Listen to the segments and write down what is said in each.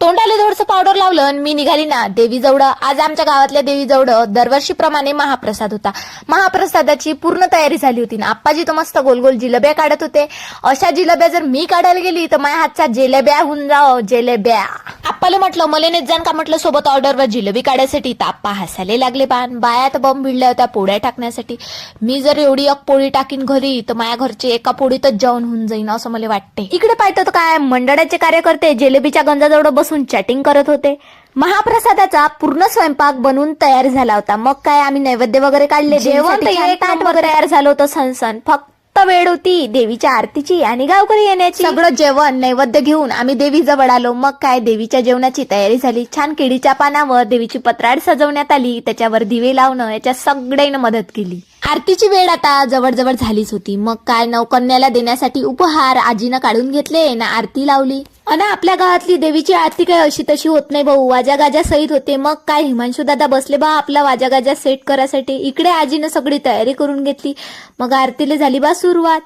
तोंडाला थोडंसं पावडर लावलं आणि मी निघाली ना देवी जवळ. आज आमच्या गावातल्या देवी जवळ दरवर्षीप्रमाणे महाप्रसाद होता. महाप्रसादाची पूर्ण तयारी झाली होती ना. आप्पाजी तर मस्त गोल गोल जिलेब्या काढत होते. अशा जिलेब्या जर मी काढायला गेली तर माझ्या हातच्या जेलेब्या होऊन जाओ जेलेब्या. आप्पाला म्हटलं मला नेत जाण का म्हटलं सोबत ऑर्डरवर जिलेबी काढायसाठी. तर आप्पा हसायला लागले. बाया तर बंब भिडल्या होत्या पोळ्या टाकण्यासाठी. मी जर एवढी एक पोळी टाकीन घरी तर माझ्या घरचे एका पोळीतच जेवण होऊन जाईन असं मला वाटते. इकडे पाहतो तर काय मंडळाचे कार्यकर्ते जिलेबीच्या गंजाजवळ बसून चॅटिंग करत होते. महाप्रसादाचा पूर्ण स्वयंपाक बनवून तयार झाला होता. मग काय आम्ही नैवेद्य वगैरे काढले. जेवण एक ताट वगैरे तयार झालं होतं सणसण. फक्त वेळ होती देवीच्या आरतीची आणि गावकरी येण्याची. सगळं जेवण नैवेद्य घेऊन आम्ही देवी जवळ आलो. मग काय देवीच्या जेवणाची तयारी झाली. छान केळीच्या पानावर देवीची पत्राड सजवण्यात आली. त्याच्यावर दिवे लावणं याच्या सगळ्यांनी मदत केली. आरतीची वेळ आता जवळ झालीच होती. मग काय नवकन्याला देण्यासाठी उपहार आजीनं काढून घेतले ना आरती लावली. आणि आपल्या गावातली देवीची आरती काय अशी तशी होत नाही भाऊ. वाजा गाजा सहित होते. मग काय हिमांशू दादा बसले बा आपला वाजा गाजा सेट करायसाठी. इकडे आजीनं सगळी तयारी करून घेतली. मग आरतीला झाली बा सुरुवात.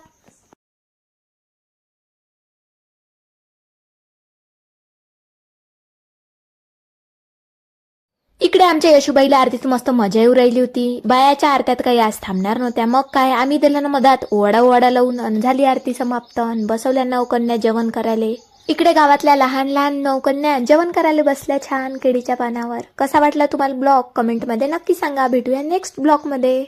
इकडे आमच्या यशूबाईला आरतीत मस्त मजा येऊ राहिली होती. बायाच्या आरत्यात काही आज थांबणार नव्हत्या. मग काय आम्ही दिलं मधात ओवाडा लावून झाली आरती समाप्त. बसवल्या नवकन्या जेवण करायला. इकडे गावातल्या लहान लहान नवकन्या जेवण करायला बसल्या छान केळीच्या पानावर. कसा वाटला तुम्हाला ब्लॉग कमेंटमध्ये नक्की सांगा. भेटूया नेक्स्ट ब्लॉगमध्ये.